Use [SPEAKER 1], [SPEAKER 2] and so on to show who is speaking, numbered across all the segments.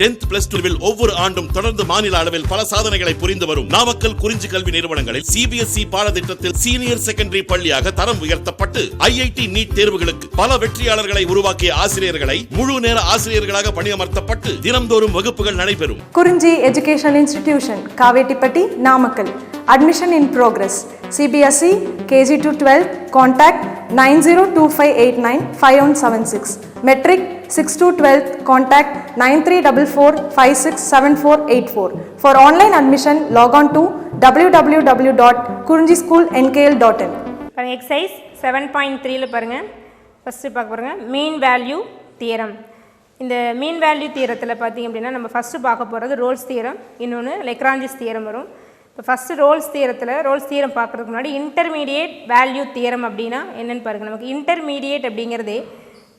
[SPEAKER 1] 10th plus 2 ஒவ்வொரு ஆண்டும் தொடர்ந்து மாநில அளவில் பல சாதனைகளை புரிந்து வரும் நாமக்கல் குறிஞ்சி கல்வி நிறுவனங்களில் CBSE பாடத்திட்டத்தில் சீனியர் செகண்டரி பள்ளியாக தரம் உயர்த்தப்பட்டு IIT நீட் தேர்வுகளுக்கு பல வெற்றியாளர்களை உருவாக்கிய ஆசிரியர்களை முழு நேர ஆசிரியர்களாக பணியமர்த்தப்பட்டு தினம்தோறும் வகுப்புகள் நடைபெறும்.
[SPEAKER 2] குறிஞ்சி educational institution, Kavettipatti, Namakkal. Admission in progress. CBSE KG to 12. Contact 9025895176. Metric 6 to 12. Contact 9344567484. For online admission, log on to www.kurinjischoolnkl.in.
[SPEAKER 3] Exercise 7.3 பாருங்க. ஃபர்ஸ்ட் பார்க்க பாருங்க மீன் வேல்யூ தியரம். இந்த மீன் வேல்யூ தியரத்தில் பார்த்தீங்க அப்படின்னா நம்ம ஃபஸ்ட்டு பார்க்க போகிறது ரோல்ஸ் தியரம், இன்னொன்று லெக்ராஞ்சிஸ் தியரம் வரும். இப்போ ஃபஸ்ட்டு ரோல்ஸ் தியரம் பார்க்குறதுக்கு முன்னாடி இன்டர்மீடியேட் வேல்யூ தியரம் அப்படின்னா என்னென்னு பாருங்கள். நமக்கு இன்டர்மீடியேட் அப்படிங்கிறதே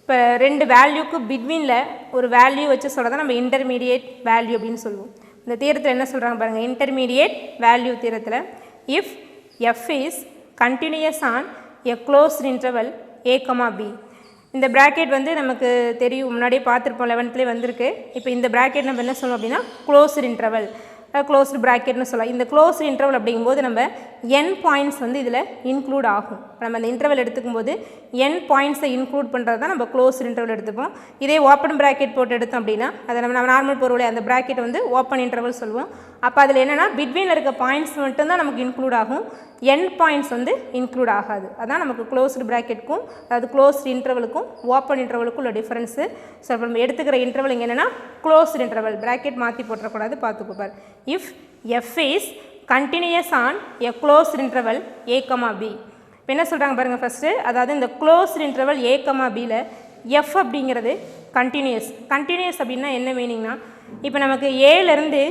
[SPEAKER 3] இப்போ ரெண்டு வேல்யூக்கு பிட்வீனில் ஒரு வேல்யூ வச்சு சொல்கிறத நம்ம இன்டர்மீடியேட் வேல்யூ அப்படின்னு சொல்லுவோம். இந்த தியரத்தில் என்ன சொல்கிறாங்க பாருங்கள். இன்டர்மீடியேட் வேல்யூ தியரத்தில் if f is continuous on a closed interval a, b. இந்த ப்ராக்கெட் வந்து நமக்கு தெரியும், முன்னாடியே பார்த்துருப்போம், 11th வந்திருக்கு. இப்போ இந்த ப்ராக்கெட் நம்ம என்ன சொல்லுவோம் அப்படின்னா க்ளோஸ்டு இன்டர்வல், க்ளோஸ்டு ப்ராக்கெட்னு சொல்லலாம். இந்த க்ளோஸ்டு இன்டர்வல் அப்படிங்கும்போது நம்ம n பாயிண்ட்ஸ் வந்து இதில் இன்க்ளூட் ஆகும். நம்ம அந்த இன்டர்வல் எடுத்துக்கும்போது n பாயிண்ட்ஸை இன்க்ளூட் பண்ணுறது தான் நம்ம க்ளோஸ்டு இன்டர்வல் எடுத்துப்போம். இதே ஓப்பன் ப்ராக்கெட் போட்டு எடுத்தோம் அப்படின்னா அதை நம்ம நார்மல் பொருளை அந்த ப்ராக்கெட் வந்து ஓப்பன் இன்டர்வல் சொல்லுவோம். அப்போ அதில் என்னென்னா பிட்வீனில் இருக்க பாயிண்ட்ஸ் மட்டும்தான் நமக்கு இன்க்ளூட் ஆகும், n பாயிண்ட்ஸ் வந்து இன்க்ளூட் ஆகாது. அதான் நமக்கு க்ளோஸ்டு ப்ராக்கெட்டுக்கும் அதாவது க்ளோஸ்டு இன்டர்வலுக்கும் ஓப்பன் இன்டர்வலுக்கும் உள்ள டிஃபரன்ஸு. ஸோ இப்போ நம்ம எடுத்துக்கிற இன்டர்வல் இங்கே என்னென்னா க்ளோஸ்டு இன்டர்வல், ப்ராக்கெட் மாற்றி போட்டக்கூடாது, பார்த்துக்கோப்பார். If f is continuous on a closed interval a, b. இப்போ என்ன சொல்கிறாங்க பாருங்கள் ஃபஸ்ட்டு, அதாவது இந்த க்ளோஸ்டு இன்டர்வல் a, bயில் எஃப் அப்படிங்கிறது கண்டினியூஸ் அப்படின்னா என்ன மீனிங்னா, இப்போ நமக்கு ஏலேருந்து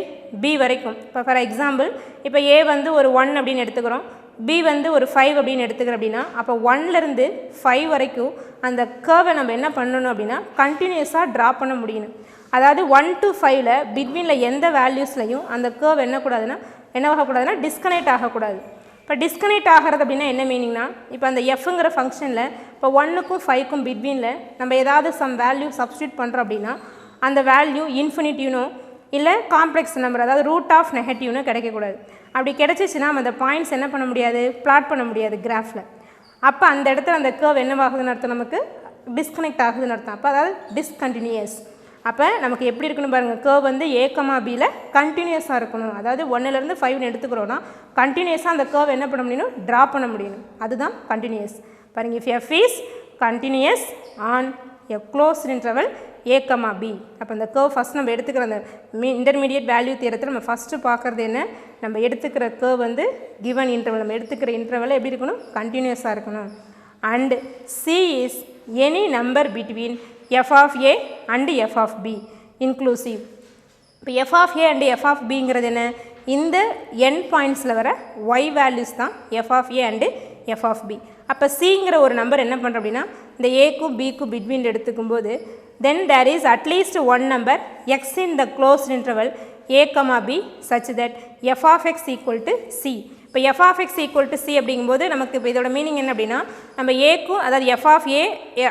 [SPEAKER 3] பி வரைக்கும், இப்போ ஃபார் எக்ஸாம்பிள் இப்போ ஏ வந்து ஒரு 1 அப்படின்னு எடுத்துக்கிறோம், பி வந்து ஒரு 5 அப்படின்னு எடுத்துக்கிறோம் அப்படின்னா, அப்போ 1லேருந்து 5 வரைக்கும் அந்த கர்வை நம்ம என்ன பண்ணணும் அப்படின்னா கண்டினியூஸாக ட்ரா பண்ண முடியணும். அதாவது 1 to 5ல் பிட்வீனில் எந்த வேல்யூஸ்லையும் அந்த கர்வ் என்னவாகக்கூடாதுன்னா டிஸ்கனெக்ட் ஆகக்கூடாது. இப்போ டிஸ்கனெக்ட் ஆகிறது அப்படின்னா என்ன மீனிங்னா, இப்போ அந்த எஃப்ங்கிற ஃபங்க்ஷனில் இப்போ 1க்கும் 5க்கும் பிட்வீனில் நம்ம ஏதாவது சம் வேல்யூ சப்ஸ்டியூட் பண்ணுறோம் அப்படின்னா அந்த வேல்யூ இன்ஃபினிட்டிவ்னோ இல்லை காம்ப்ளெக்ஸ் நம்பர், அதாவது ரூட் ஆஃப் நெகட்டிவ்னு கிடைக்கக்கூடாது. அப்படி கிடைச்சிச்சுன்னா நம்ம அந்த பாயிண்ட்ஸ் என்ன பண்ண முடியாது, பிளாட் பண்ண முடியாது கிராஃபில். அப்போ அந்த இடத்துல அந்த கர்வ் என்னவாகுதுன்னு அர்த்தம், நமக்கு டிஸ்கனெக்ட் ஆகுதுன்னு அர்த்தம். அப்போ அதாவது டிஸ்கண்டினியூஸ். அப்போ நமக்கு எப்படி இருக்கணும் பாருங்கள், கர்வ் வந்து a, bயில் கண்டினியூஸாக இருக்கணும். அதாவது 1லேருந்து 5ன்னு எடுத்துக்கிறோன்னா கண்டினியூஸாக அந்த கர்வ் என்ன பண்ண முடியணும், ட்ரா பண்ண முடியணும். அதுதான் கண்டினியூஸ். பாருங்கள், if f is continuous on a closed interval a, b. அப்போ இந்த கர்வ் ஃபஸ்ட் நம்ம எடுத்துக்கிற அந்த இன்டர்மீடியட் வேல்யூ தியரத்தில் நம்ம ஃபஸ்ட்டு பார்க்குறது என்ன, நம்ம எடுத்துக்கிற கர்வ் வந்து கிவன் இன்டர்வல், நம்ம எடுத்துக்கிற இன்டர்வல் எப்படி இருக்கணும், கண்டினியூஸாக இருக்கணும். And c is any number between f of a and f of b inclusive. இப்போ f of a and f of bங்கிறது என்ன, இந்த n பாயிண்ட்ஸில் வர y வேல்யூஸ் தான் f of a and f of b. அப்போ சிங்கிற ஒரு நம்பர் என்ன பண்ணுறோம் அப்படின்னா இந்த ஏக்கும் பிக்கும் between எடுத்துக்கும்போது then there is at least one number x in the closed interval a, b such that f of x equal to c. இப்போ f of x equal to c அப்படிங்கும்போது நமக்கு இப்போ இதோட மீனிங் என்ன அப்படின்னா, நம்ம ஏக்கும் அதாவது f of a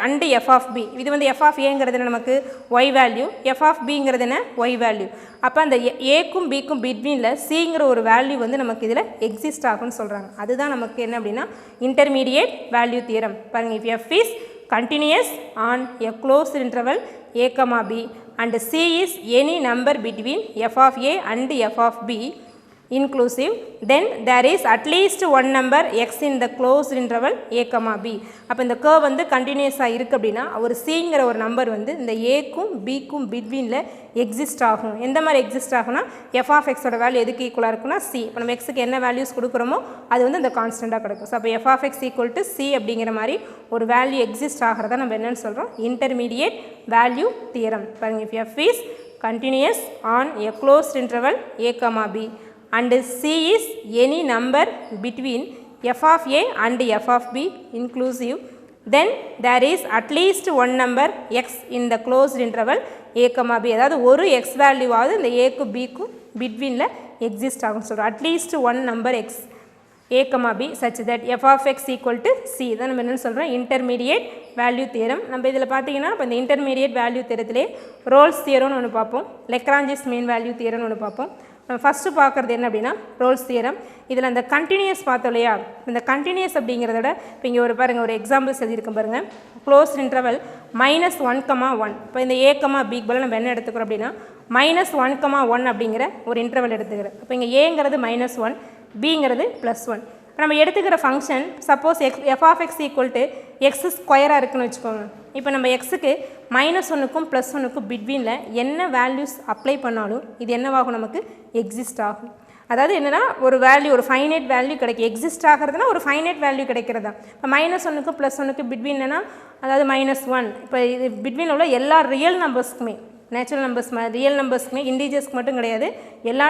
[SPEAKER 3] and f of b, இது வந்து f of aங்கிறது நமக்கு y வேல்யூ, f of bங்கிறது என்ன y வேல்யூ. அப்போ அந்த ஏக்கும் பிக்கும் பிட்வீனில் சிங்கிற ஒரு வேல்யூ வந்து நமக்கு இதில் எக்ஸிஸ்ட் ஆகும்னு சொல்கிறாங்க. அதுதான் நமக்கு என்ன அப்படின்னா இன்டர்மீடியேட் வேல்யூ தியரம். பாருங்கள், if f is continuous on a closed interval a, b and c is any number between f of a and f of b inclusive, then there is at least one number x in the closed interval a, b. அப்போ இந்த curve வந்து கண்டினியூஸாக இருக்குது அப்படின்னா ஒரு சிங்கிற ஒரு number வந்து இந்த ஏக்கும் பிக்கும் பிட்வீனில் எக்ஸிஸ்ட் ஆகும். எந்த மாதிரி எக்ஸிஸ்ட் ஆகும்னா f of x ஓட வேல்யூ எதுக்கு ஈக்குவலாக இருக்குன்னா c. இப்போ நம்ம எக்ஸுக்கு என்ன வேல்யூஸ் கொடுக்குறோமோ அது வந்து இந்த கான்ஸ்டண்ட்டாக கிடைக்கும். ஸோ அப்போ f of x equal to c அப்படிங்கிற மாதிரி ஒரு வேல்யூ எக்ஸிஸ்ட் ஆகிறத நம்ம என்னென்னு சொல்கிறோம், இன்டர்மீடியேட் வேல்யூ தியரம். பாருங்கள், if f is continuous on a closed interval a, b and c is any number between f of a and f of b inclusive, then there is at least one number x in the closed interval a, b. அதாவது ஒரு x வேல்யூவாவது இந்த ஏக்கு பிக்கும் பிட்வீனில் exist ஆகும் சொல்கிறோம். At least one number x a, b such that f of x equal to c தான் நம்ம என்ன சொல்கிறோம் இன்டர்மீடியேட் வேல்யூ தியரம். நம்ம இதில் பார்த்தீங்கன்னா இப்போ இந்த இன்டர்மீடியேட் வேல்யூ தியரத்திலே ரோல்ஸ் தியரம்னு ஒன்று பார்ப்போம், லெக்ராஞ்சிஸ் மீன் வேல்யூ தியரம்னு ஒன்று பார்ப்போம். நம்ம ஃபஸ்ட்டு பார்க்குறது என்ன அப்படின்னா ரோல்ஸ் தியரம். இதில் அந்த கண்டினியூஸ் பார்த்தோம் இல்லையா, இந்த கண்டினியூஸ் அப்படிங்கிறத விட இப்போ இங்கே ஒரு பாருங்கள், ஒரு எக்ஸாம்பிள்ஸ் எழுதியிருக்கேன் பாருங்கள். Close interval -1,1. இப்போ இந்த a, b போல் நம்ம என்ன எடுத்துக்கிறோம் அப்படின்னா -1,1 அப்படிங்கிற ஒரு இன்டர்வல் எடுத்துக்கிறேன். இப்போ இங்கே ஏங்கிறது -1, பிங்கிறது +1. இப்போ நம்ம எடுத்துக்கிற function suppose f of x equal to x ஸ்கொயராக இருக்குன்னு வச்சுக்கோங்க. இப்போ நம்ம எக்ஸுக்கு -1க்கும் +1க்கும் பிட்வீனில் என்ன வேல்யூஸ் அப்ளை பண்ணாலும் இது என்னவாகும், நமக்கு எக்ஸிஸ்ட் ஆகும். அதாவது என்னென்னா ஒரு வேல்யூ, ஒரு ஃபைனைட் வேல்யூ கிடைக்கும். எக்ஸிஸ்ட் ஆகிறதுனா ஒரு ஃபைனைட் வேல்யூ கிடைக்கிறதா. இப்போ -1க்கும் +1க்கும் பிட்வீன்னா அதாவது -1. இப்போ இது பிட்வீனில் உள்ள எல்லா ரியல் நம்பர்ஸ்க்குமே, நேச்சுரல் நம்பர்ஸ் ரியல் நம்பர்ஸ்க்குமே, இண்டீஜர்ஸ்க்கு மட்டும் கிடையாது, எல்லா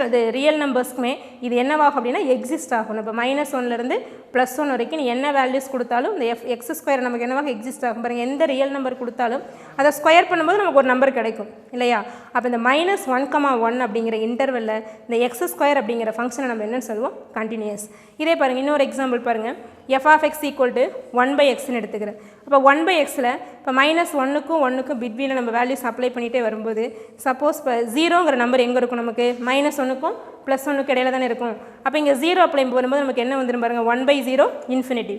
[SPEAKER 3] அது ரியல் நம்பர்ஸ்க்குமே இது என்னவாகும் அப்படின்னா எக்ஸிஸ்ட் ஆகும். இப்போ -1லேருந்து +1 வரைக்கும் நீ என்ன வேல்யூஸ் கொடுத்தாலும் இந்த எக்ஸ் ஸ்கொயர் நமக்கு என்னவாக எக்ஸிஸ்ட் ஆகும். பாருங்கள், எந்த ரியல் நம்பர் கொடுத்தாலும் அதை ஸ்கொயர் பண்ணும்போது நமக்கு ஒரு நம்பர் கிடைக்கும் இல்லையா. அப்போ இந்த -1,1 அப்படிங்கிற இன்டர்வெல்ல இந்த எக்ஸ் ஸ்கொயர் அப்படிங்கிற ஃபங்க்ஷனை நம்ம என்னன்னு சொல்லுவோம், கண்டினியூஸ். இதே பாருங்கள், இன்னொரு எக்ஸாம்பிள் பாருங்கள். f of x equal to 1/xன்னு எடுத்துக்கிறேன். அப்போ 1/xல இப்போ -1க்கும் 1க்கும் பிட்வீனில் நம்ம வேல்யூஸ் அப்ளை பண்ணிகிட்டே வரும்போது சப்போஸ் இப்போ 0ங்கிற நம்பர் எங்கே இருக்கும், நமக்கு -1க்கும் +1க்கும் இடையில தானே இருக்கும். அப்போ இங்கே 0 அப்ளை வரும்போது நமக்கு என்ன வந்துடும் பாருங்கள், 1/0 இன்ஃபினிட்டி.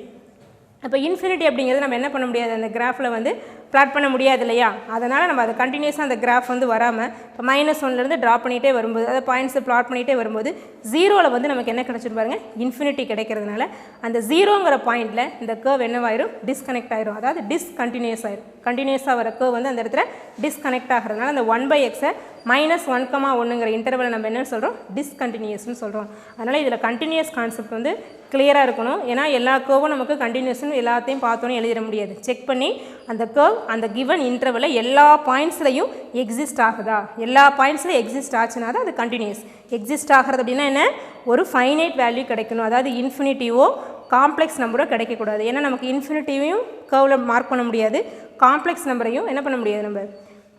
[SPEAKER 3] அப்போ இன்ஃபினிட்டி அப்படிங்கிறது நம்ம என்ன பண்ண முடியாது, அந்த கிராஃபில் வந்து பிளாட் பண்ண முடியாது இல்லையா. அதனால் நம்ம அதை கண்டினியூஸாக அந்த கிராஃப் வந்து வராமல் இப்போ -1லேருந்து ட்ராப் பண்ணிகிட்டே வரும்போது, அதை பாயிண்ட்ஸை பிளாட் பண்ணிகிட்டே வரும்போது 0ல் வந்து நமக்கு என்ன கிடச்சிட்டு பாருங்க, இன்ஃபினிட்டி கிடைக்கிறதுனால அந்த 0ங்கிற பாயிண்டில் இந்த கர்வ் என்னவாயிரும், டிஸ்கனெக்ட் ஆயிரும். அதாவது டிஸ்கண்டினியூஸ் ஆயிரும். கண்டினியூஸாக வர கர்வ் வந்து அந்த இடத்துல டிஸ்கனெக்ட் ஆகிறதுனால அந்த 1/xஐ -1,1ங்கிற இன்டர்வலை நம்ம என்ன சொல்கிறோம், டிஸ்கண்டினியூஸ்னு சொல்கிறோம். அதனால் இதில் கண்டினியூஸ் கான்செப்ட் வந்து கிளியராக இருக்கணும். ஏன்னா எல்லா கர்வும் நமக்கு கண்டினியூஸ்னு எல்லாத்தையும் பார்த்தோன்னே எழுதிட முடியாது. செக் பண்ணி அந்த கர்வ் அந்த கிவன் இன்டர்வலில் எல்லா பாயிண்ட்ஸ்லையும் எக்ஸிஸ்ட் ஆகுதா, எல்லா பாயிண்ட்ஸ்லையும் எக்ஸிஸ்ட் ஆச்சுன்னா தான் அது கண்டினியூஸ். எக்ஸிஸ்ட் ஆகிறது அப்படின்னா என்ன, ஒரு ஃபைனைட் வேல்யூ கிடைக்கணும். அதாவது இன்ஃபினிட்டிவோ காம்ப்ளெக்ஸ் நம்பரோ கிடைக்கக்கூடாது. ஏன்னா நமக்கு இன்ஃபினிட்டிவையும் கர்வில் மார்க் பண்ண முடியாது, காம்ப்ளெக்ஸ் நம்பரையும் என்ன பண்ண முடியாது, நம்ம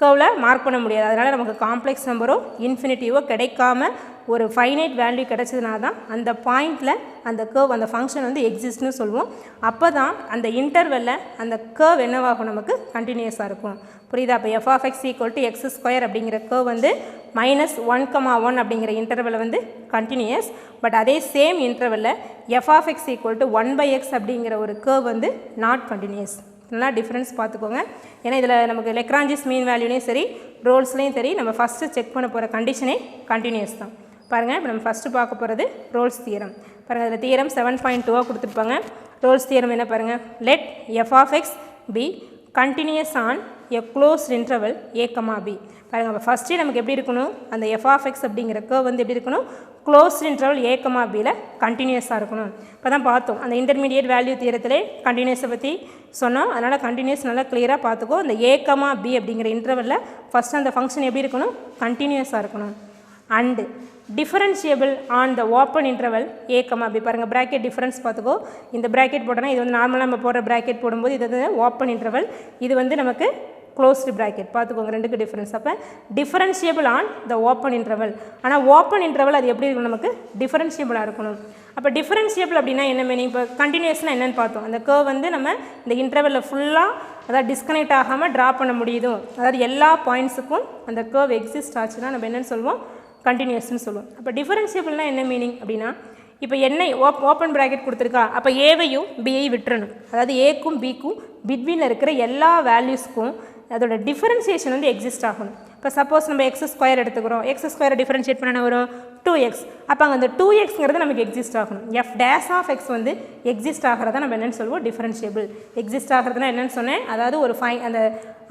[SPEAKER 3] கர்வில் மார்க் பண்ண முடியாது. அதனால் நமக்கு காம்ப்ளெக்ஸ் நம்பரோ இன்ஃபினிட்டிவோ கிடைக்காம ஒரு ஃபைனைட் வேல்யூ கிடைச்சதுனா தான் அந்த பாயிண்டில் அந்த கர்வ், அந்த ஃபங்க்ஷன் வந்து எக்ஸிஸ்ட்னு சொல்லுவோம். அப்போ தான் அந்த இன்டர்வெல்லில் அந்த கர்வ் என்னவாகும், நமக்கு கண்டினியூஸாக இருக்கும். புரியுதா. அப்போ f of x equal to x square அப்படிங்கிற கர்வ் வந்து -1,1 அப்படிங்கிற இன்டர்வெல்லை வந்து கண்டினியூஸ். பட் அதே சேம் இன்டர்வெல்லில் f of x equal to 1/x அப்படிங்கிற ஒரு கர்வ் வந்து நாட் கண்டினியூஸ். நல்லா டிஃப்ரென்ஸ் பார்த்துக்கோங்க. ஏன்னா இதில் நமக்கு லெக்ராஞ்சிஸ் மீன் வேல்யூலையும் சரி, ரோல்ஸ்லையும் சரி, நம்ம ஃபஸ்ட்டு செக் பண்ண போகிற கண்டிஷனே கண்டினியூஸ் தான். பாருங்கள், இப்போ நம்ம ஃபஸ்ட்டு பார்க்க போகிறது ரோல்ஸ் தியரம். பாருங்கள், அதில் தியரம் 7.2 கொடுத்துருப்பாங்க. ரோல்ஸ் தியரம் என்ன பாருங்கள், let f of x be continuous on a closed interval a, b. பாருங்கள், அப்போ ஃபஸ்ட்டே நமக்கு எப்படி இருக்கணும், அந்த f of x அப்படிங்கிற கர்வ் வந்து எப்படி இருக்கணும், க்ளோஸ்ட் இன்டர்வல் a, bல கண்டினியூஸாக இருக்கணும். இப்போ தான் பார்த்தோம் அந்த இன்டர்மீடியேட் வேல்யூ தியரத்திலே கண்டினியூஸை பற்றி சொன்னோம். அதனால் கண்டினியூஸ் நல்லா கிளியராக பார்த்துக்கோ. இந்த a, b அப்படிங்கிற இன்டர்வலில் ஃபஸ்ட்டு அந்த ஃபங்க்ஷன் எப்படி இருக்கணும், கண்டினியூஸாக இருக்கணும். And differentiable on the open interval a, b. பாருங்கள், ப்ராக்கெட் டிஃபரன்ஸ் பார்த்துக்கோ. இந்த ப்ராக்கெட் போட்டோன்னா இது வந்து நார்மலாக நம்ம போடுற ப்ராக்கெட் போடும்போது இது வந்து ஓப்பன் இன்டர்வல், இது வந்து நமக்கு க்ளோஸ்டு ப்ராக்கெட். பார்த்துக்கோங்க, ரெண்டுக்கு டிஃபரன்ஸ். அப்போ differentiable on the open interval. ஆனால் ஓப்பன் இன்டர்வல் அது எப்படி இருக்கணும், நமக்கு டிஃபரன்ஷியபிளாக இருக்கணும். அப்போ டிஃபரன்ஷியபிள் அப்படின்னா என்ன மீனிங், இப்போ கண்டினியூஸ்னால் என்னென்னு பார்த்தோம். அந்த கர்வ் வந்து நம்ம இந்த இன்டர்வலில் ஃபுல்லாக அதாவது டிஸ்கனெக்ட் ஆகாமல் ட்ரா பண்ண முடியுதும், அதாவது எல்லா பாயிண்ட்ஸுக்கும் அந்த கர்வ் எக்ஸிஸ்ட் ஆச்சுன்னா நம்ம என்னென்னு சொல்லுவோம், கண்டினியூஸ்னு சொல்லுவோம். அப்போ டிஃபரன்ஷியபிள்னால் என்ன மீனிங் அப்படின்னா, இப்போ என்ன ஓப்பன் ப்ராக்கெட் கொடுத்துருக்கா, அப்போ ஏவையும் பியையும் விட்டுறணும். அதாவது ஏக்கும் பிக்கும் பிட்வீனில் இருக்கிற எல்லா வேல்யூஸ்க்கும் அதோட டிஃபரன்சியேஷன் வந்து எக்ஸிஸ்ட் ஆகணும். இப்போ சப்போஸ் நம்ம எக்ஸ் ஸ்கொயர் எடுத்துக்கிறோம், எக்ஸ் ஸ்கொயரை டிஃபரன்ஷியேட் பண்ண வரும் 2x. அப்போ அங்கே அந்த 2xங்கிறது நமக்கு எக்ஸிஸ்ட் ஆகணும். f dash of x வந்து எக்ஸிஸ்ட் ஆகிறதா நம்ம என்னென்னு சொல்லுவோம், டிஃபரன்ஷியபிள். எக்ஸிஸ்ட் ஆகிறதுனா என்னென்னு சொன்னேன், அதாவது ஒரு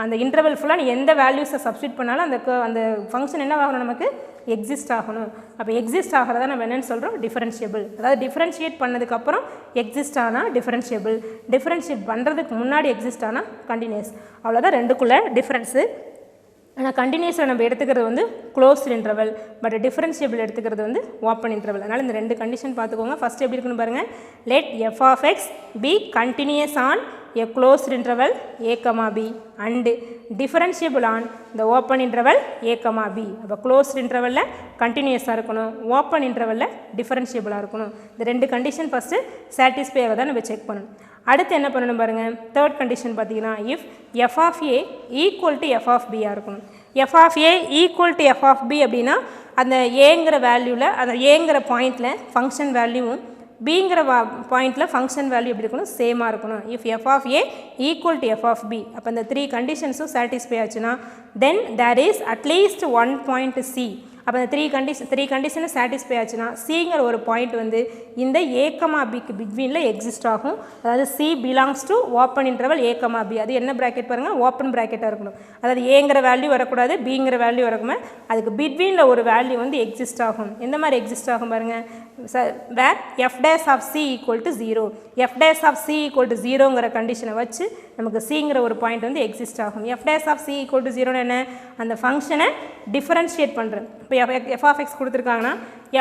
[SPEAKER 3] அந்த இன்டர்வல் ஃபுல்லாக நீ எந்த வேல்யூஸை சப்ஸ்டியூட் பண்ணாலும் அந்த ஃபங்க்ஷன் என்ன ஆகணும், நமக்கு எக்ஸிஸ்ட் ஆகணும். அப்போ எக்ஸிஸ்ட் ஆகிறதா நம்ம என்னென்னு சொல்கிறோம், டிஃபரன்ஷியபிள். அதாவது டிஃபரன்ஷியேட் பண்ணதுக்கப்புறம் எக்ஸிஸ்ட் ஆனால் டிஃபரன்ஷியபிள், டிஃபரன்ஷியேட் பண்ணுறதுக்கு முன்னாடி எக்ஸிஸ்ட் ஆனால் கண்டினியூஸ். அவ்வளோதான் ரெண்டுக்குள்ளே டிஃப்ரென்ஸு. ஆனால் கண்டினியூஸில் நம்ம எடுத்துக்கிறது வந்து க்ளோஸ்ட் இன்டர்வல், பட் டிஃபரன்ஷியபிள் எடுத்துக்கிறது வந்து ஓப்பன் இன்டர்வல். அதனால் இந்த ரெண்டு கண்டிஷன் பார்த்துக்கோங்க. ஃபஸ்ட் எப்படி இருக்குன்னு பாருங்கள், let f of x be continuous on a closed interval a comma b and differentiable on the open interval a comma b. அப்போ closed interval கண்டினியூஸாக இருக்கணும், ஓப்பன் இன்டர்வலில் டிஃபரன்ஷியபிளாக இருக்கணும். இந்த ரெண்டு கண்டிஷன் ஃபஸ்ட்டு சாட்டிஸ்ஃபை ஆக நம்ம செக் பண்ணணும். அடுத்து என்ன பண்ணணும் பாருங்கள், தேர்ட் கண்டிஷன் பார்த்தீங்கன்னா if f of a equal to f of பியாக இருக்கணும். F of a equal to f of b அப்படின்னா அந்த ஏங்கிற வேல்யூவில் அந்த ஏங்கிற பாயிண்டில் ஃபங்க்ஷன் வேல்யூவும் பிங்கிற பாயிண்டில் ஃபங்க்ஷன் வேல்யூ எப்படி இருக்கணும், சேமாக இருக்கணும். If f of a equal to f of b, அப்போ இந்த த்ரீ கண்டிஷன்ஸும் சாட்டிஸ்ஃபை ஆச்சுன்னா then there is at least one point c. அப்போ இந்த த்ரீ கண்டிஷனை சாட்டிஸ்ஃபை ஆச்சுன்னா சிங்கிற ஒரு பாயிண்ட் வந்து இந்த ஏ கமா பிக்கு பிட்வீனில் எக்ஸிஸ்ட் ஆகும். அதாவது c belongs to open interval a comma b. அது என்ன ப்ராக்கெட் பாருங்கள், ஓப்பன் ப்ராக்கெட்டாக இருக்கணும். அதாவது ஏங்கிற வேல்யூ வரக்கூடாது, பிங்கிற வேல்யூ வரக்குமே, அதுக்கு பிட்வீனில் ஒரு வேல்யூ வந்து எக்ஸிஸ்ட் ஆகும். எந்த மாதிரி எக்ஸிஸ்ட் ஆகும் பாருங்கள், where f dash of c equal to 0. F dash of c equal to 0ங்கிற கண்டிஷனை வச்சு நமக்கு சிங்கிற ஒரு பாயிண்ட் வந்து எக்ஸிஸ்ட் ஆகும். F dash of c equal to 0 என்ன, அந்த ஃபங்க்ஷனை டிஃபரன்ஷியேட் பண்ணுறேன். இப்போ எஃப் ஆஃப் எக்ஸ் கொடுத்துருக்காங்கன்னா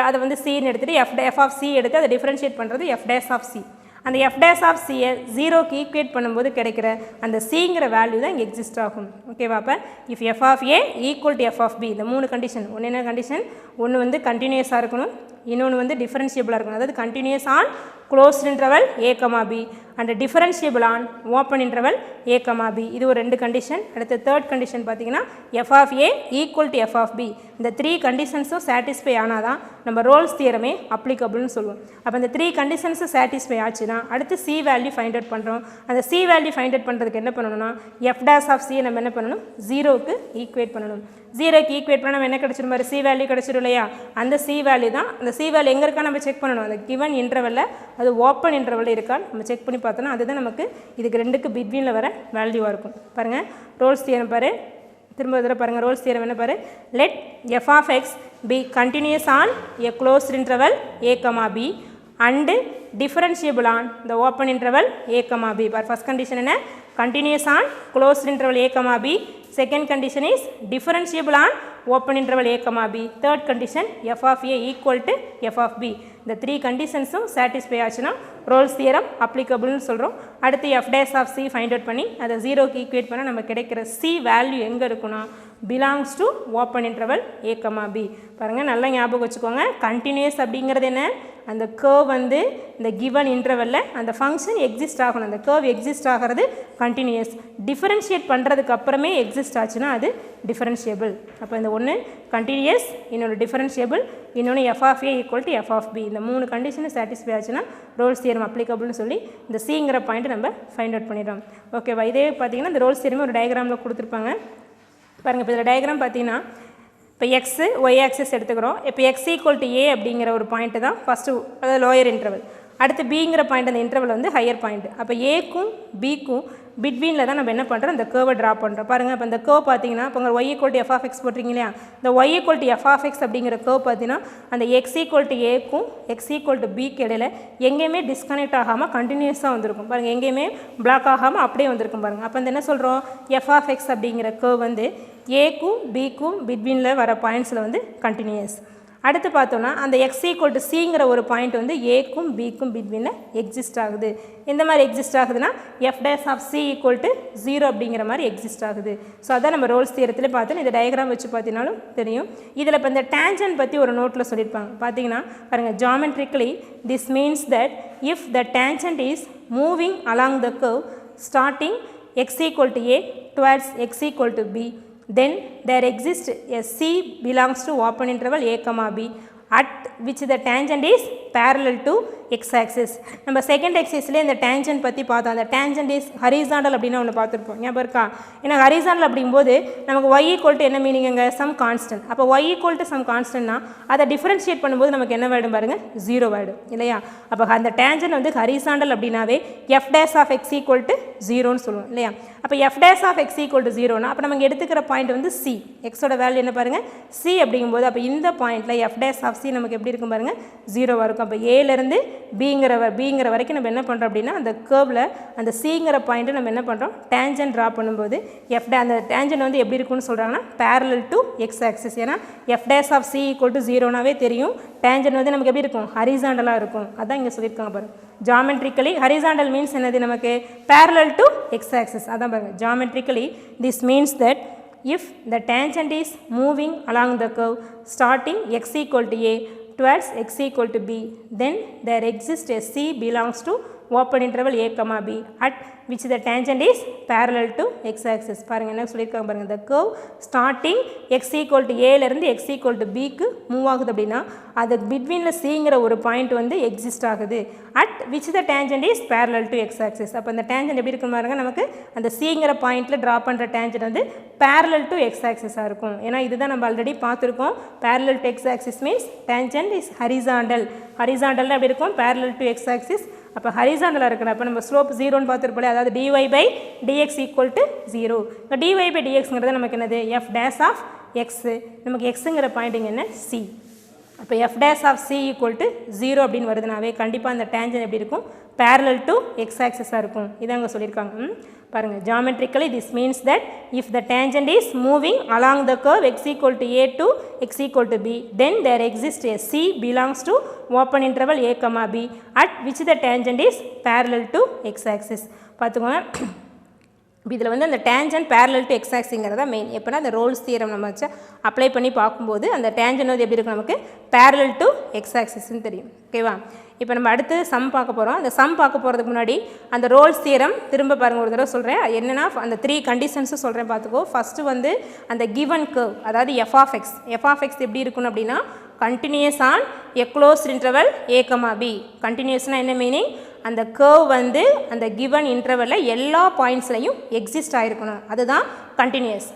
[SPEAKER 3] அதை வந்து சின்னு எடுத்துகிட்டு எஃப் ஆஃப் சி எடுத்து அதை டிஃபரன்ஷியேட் பண்ணுறது எஃப் டேஸ் ஆஃப் சி. அந்த எஃப் டேஸ் ஆஃப் சியை 0க்கு ஈக்குவேட் பண்ணும்போது கிடைக்கிற அந்த சிங்கிற வேல்யூ தான் இங்கே எக்ஸிஸ்ட் ஆகும். ஓகேவா? அப்போ if f of a equal to f of b, இந்த மூணு கண்டிஷன், ஒன்று என்ன கண்டிஷன், ஒன்று வந்து கண்டினியூஸாக இருக்கணும், இன்னொன்று வந்து டிஃபரன்ஷியபிளாக இருக்கணும். அதாவது continuous on closed interval a comma b and differentiable on open interval a comma b. இது ஒரு ரெண்டு கண்டிஷன். அடுத்து தேர்ட் கண்டிஷன் பார்த்தீங்கன்னா f of a equal to f of b. இந்த த்ரீ கண்டிஷன்ஸும் சாட்டிஸ்ஃபை ஆனால் தான் நம்ம ரோல்ஸ் தியரமே அப்ளிகபிள்னு சொல்லுவோம். அப்போ இந்த த்ரீ கண்டிஷன்ஸும் சாட்டிஸ்ஃபை ஆச்சுன்னா அடுத்து சி வேல்யூ ஃபைண்ட் அவுட் பண்ணுறோம். அந்த சி வேல்யூ ஃபைண்ட் அவுட் பண்ணுறதுக்கு என்ன பண்ணணும்னா எஃப் டேஸ் ஆஃப் சியை நம்ம என்ன பண்ணணும், 0க்கு ஈக்குவேட் பண்ணணும். 0க்கு ஈக்குவேட் பண்ணால் நம்ம என்ன கிடச்சிடும் பாரு, சி வேல்யூ கிடச்சிடும் இல்லையா? அந்த சி வேல்யூ தான், அந்த சி வேல்யூ எங்கே இருக்கா நம்ம செக் பண்ணணும். அந்த கிவன் இன்டர்வலில் அது ஓப்பன் இன்டர்வலில் இருக்கான்னு நம்ம செக் பண்ணி பார்த்தோன்னா அதுதான் நமக்கு இதுக்கு ரெண்டுக்கு பிட்வீனில் வர வேல்யூவாக இருக்கும். பாருங்கள் ரோல்ஸ் தியரம் பாரு, திரும்ப தடவை பாருங்கள் ரோல்ஸ் தியரம் என்ன பாரு, let f of x be continuous on a closed interval a comma b and differentiable on the open interval a comma b. For first condition என்ன, continuous on closed interval a comma b. Second condition is differentiable on open interval a comma b. Third condition f of a equal to f of b. இந்த three கண்டிஷன்ஸும் satisfy ஆச்சுன்னா Rolle's theorem அப்ளிகபிள்னு சொல்கிறோம். அடுத்து f dash of c find out பண்ணி அதை 0க்கு equate பண்ணால் நம்ம கிடைக்கிற சி வேல்யூ எங்கே இருக்குன்னா belongs to open interval a comma b. பாருங்கள் நல்லா ஞாபகம் வச்சுக்கோங்க, கண்டினியூஸ் அப்படிங்கிறது என்ன, அந்த கர்வ் வந்து இந்த கிவன் இன்டர்வலில் அந்த ஃபங்க்ஷன் எக்ஸிஸ்ட் ஆகணும். அந்த கர்வ் எக்ஸிஸ்ட் ஆகிறது கண்டினியூஸ். டிஃபரன்ஷியேட் பண்ணுறதுக்கு அப்புறமே எக்ஸிஸ்ட் ஆச்சுன்னா அது டிஃபரன்ஷியபிள். அப்போ இந்த ஒன்று கண்டினியூஸ், இன்னொன்று டிஃபரன்ஷியபிள், இன்னொன்று f of a equal to f of b. இந்த மூணு கண்டிஷனை சாட்டிஸ்ஃபை ஆச்சுன்னா ரோல்ஸ் தியரம் அப்ளிகபிள்னு சொல்லி இந்த சிங்கிற பாயிண்ட் நம்ம ஃபைண்ட் அவுட் பண்ணிடுறோம். ஓகேவா? இதே பார்த்தீங்கன்னா இந்த ரோல்ஸ் தியரமே ஒரு டயக்ராமில் கொடுத்துருப்பாங்க பாருங்கள். இப்போ இதில் டயக்ராம் பார்த்தீங்கன்னா இப்போ எக்ஸு ஒய் ஆக்சிஸ் எடுத்துக்கிறோம். இப்போ எக்ஸ் ஈக்குவல் டு ஏ அப்படிங்கிற ஒரு பாயிண்ட்டு தான் ஃபஸ்ட்டு, அதாவது லோயர் இன்டர்வல். அடுத்து பிங்கிற பாயிண்ட், அந்த இன்டர்வல் வந்து ஹையர் பாயிண்ட். அப்போ ஏக்கும் பிக்கும் பிட்வீனில் தான் நம்ம என்ன பண்ணுறோம், இந்த கேர்வை ட்ரா பண்ணுறோம். பாருங்கள் இப்போ இந்த கேர்வ் பார்த்தீங்கன்னா இப்போ உங்கள் y equal to f of x போட்டிருக்கீங்க இல்லையா, இந்த y equal to f of x அப்படிங்கிற கேர்வ் பார்த்தீங்கன்னா அந்த எக்ஸ் ஈக்குவல் டு ஏக்கும் எக்ஸ் ஈக்குவல் டு பிக்கு இடையில எங்கேயுமே டிஸ்கனெக்ட் ஆகாமல் கண்டினியூஸாக வந்திருக்கும். பாருங்கள் எங்கேயுமே பிளாக் ஆகாமல் அப்படியே வந்திருக்கும் பாருங்கள். அப்போ இந்த என்ன சொல்கிறோம், எஃப் ஆஃப் எக்ஸ் அப்படிங்கிற கேர்வ் வந்து ஏக்கும் பிக்கும் பிட்வீனில் வர பாயிண்ட்ஸில் வந்து கண்டினியூஸ். அடுத்து பார்த்தோன்னா அந்த எக்ஸ் ஈக்குவல் டு சிங்கிற ஒரு பாயிண்ட் வந்து ஏக்கும் பிக்கும் பிட்வீனில் எக்ஸிஸ்ட் ஆகுது. எந்த மாதிரி எக்ஸிஸ்ட் ஆகுதுன்னா f dash of c equal to 0 அப்படிங்கிற மாதிரி எக்ஸிஸ்ட் ஆகுது. ஸோ அதான் நம்ம ரோல்ஸ் தியரத்தில் பார்த்தோம். இந்த டயக்ராம் வச்சு பார்த்தீங்கன்னாலும் தெரியும். இதில் இப்போ இந்த டேஞ்சன்ட் பற்றி ஒரு நோட்டில் சொல்லியிருப்பாங்க. பார்த்தீங்கன்னா பாருங்கள், geometrically this means that if the tangent is moving along the curve starting x equal to a towards x equal to b, then there exists a C belongs to open interval a comma b at which the tangent is parallel to x-axis. நம்ம second எக்ஸைஸ்லேயே இந்த tangent பற்றி பார்த்தோம். அந்த tangent is horizontal அப்படின்னு ஒன்று பார்த்துருப்போம், ஞாபகம் இருக்கா? ஏன்னா ஹரிசாண்டல் அப்படிங்கும்போது நமக்கு y ஈக்குவல் டு என்ன மீனிங்க, சம் கான்ஸ்டன்ட். அப்போ y ஈக்குவல் டு சம் கான்ஸ்டன்ட்னா அதை டிஃபரன்ஷியேட் பண்ணும்போது நமக்கு என்ன ஆகிடும் பாருங்கள், 0 ஆகிடும் இல்லையா? அப்போ அந்த டேஞ்சன்ட் வந்து ஹரிசாண்டல் அப்படின்னாவே f dash of x equal to 0ன்னு சொல்லுவோம் இல்லையா? அப்போ f dash of x equal to 0னா அப்போ நமக்கு எடுத்துக்கிற பாயிண்ட் வந்து சி, எக்ஸோட வேல்யூ என்ன பாருங்கள் சி அப்படிங்கும்போது அப்போ இந்த பாயிண்ட்டில் எஃப் டேஸ் ஆஃப் சி நமக்கு எப்படி இருக்கும் பாருங்கள், 0வாக இருக்கும். சொல்லியிருக்கோம். அப்போ ஏலேருந்து பிங்கிற வரைக்கும் நம்ம என்ன பண்ணுறோம் அப்படின்னா அந்த கேர்வில் அந்த சிங்கிற பாயிண்ட்டு நம்ம என்ன பண்ணுறோம் டேஞ்சன் ட்ரா பண்ணும்போது அந்த டேஞ்சன் வந்து எப்படி இருக்குன்னு சொல்கிறாங்கன்னா பேரலல் டு எக்ஸ் ஆக்சிஸ். ஏன்னா f dash of c equal to 0னாவே தெரியும். டேஞ்சன் வந்து நமக்கு எப்படி இருக்கும் ஹரிசாண்டலாக இருக்கும். அதான் இங்கே சொல்லியிருக்காங்க பாருங்கள். ஜாமெட்ரிக்கலி ஹரிசாண்டல் மீன்ஸ் என்னது நமக்கு parallel to x axis. அதான் பாருங்கள் geometrically this means that if the tangent is moving along the curve starting x equal to a towards x equal to b, then there exists a c belongs to open interval a comma b at which the tangent is parallel to x axis. பாருங்கள் என்ன சொல்லியிருக்காங்க பாருங்கள். the curve starting x equal to a லேருந்து x equal to b க்கு move ஆகுது அப்படின்னா அது பிட்வீனில் சிங்கிற ஒரு point வந்து எக்ஸிஸ்ட் ஆகுது. at which the tangent is parallel to x axis. அப்போ அந்த டேஞ்சன்ட் எப்படி இருக்குன்னு பாருங்கள். நமக்கு அந்த சிங்கிற பாயிண்டில் ட்ரா பண்ணுற டேஞ்சன்ட் வந்து parallel to x axis-ஆக இருக்கும். ஏன்னா இதுதான் நம்ம ஆல்ரெடி பார்த்துருக்கோம். parallel to x axis means tangent is horizontal. horizontal எப்படி இருக்கும் parallel to x axis. அப்போ ஹரிசாண்டலாக இருக்கணும். அப்போ நம்ம ஸ்லோப் 0ன்னு பார்த்துருப்போம். அதாவது dy by dx equal to 0. இப்போ dy by dxங்கிறது நமக்கு என்னது f dash of x. நமக்கு xங்கிற பாயிண்டிங் என்ன c. அப்போ f dash of c equal to 0 அப்படின்னு வருதுனாவே கண்டிப்பாக அந்த டேஞ்சன் எப்படி இருக்கும் parallel to x axis-ஆக இருக்கும். இதான் அங்கே சொல்லியிருக்காங்க. பாருங்கள் geometrically this means that if the tangent is moving along the curve x equal to a to x equal to b, then there exists a c belongs to open interval a comma b at which the tangent is parallel to x axis. பார்த்துக்கோங்க. இதில் வந்து அந்த tangent parallel to x axisங்கிறதா main. எப்போனா அந்த Rolle's theorem நம்ம வச்சு apply பண்ணி பார்க்கும்போது அந்த டேஞ்சன் வந்து எப்படி இருக்கும் நமக்கு parallel to x axisன்னு தெரியும். ஓகேவா? இப்போ நம்ம அடுத்து சம் பார்க்க போகிறோம். அந்த சம் பார்க்க போகிறதுக்கு முன்னாடி அந்த ரோல்ஸ் தியரம் திரும்ப பாருங்கள் ஒரு தடவை சொல்கிறேன். என்னென்னா அந்த 3 கண்டிஷன்ஸும் சொல்கிறேன் பார்த்துக்கோ. ஃபஸ்ட்டு வந்து அந்த கிவன் கர்வ் அதாவது எஃப் ஆஃப் எக்ஸ் எப்படி இருக்கணும் அப்படின்னா continuous on a closed interval a comma b. கண்டினியூஸ்னால் என்ன மீனிங் அந்த கர்வ் வந்து அந்த கிவன் இன்டர்வலில் எல்லா பாயிண்ட்ஸ்லையும் எக்ஸிஸ்ட் ஆகிருக்கணும். அதுதான் கண்டினியூஸ்.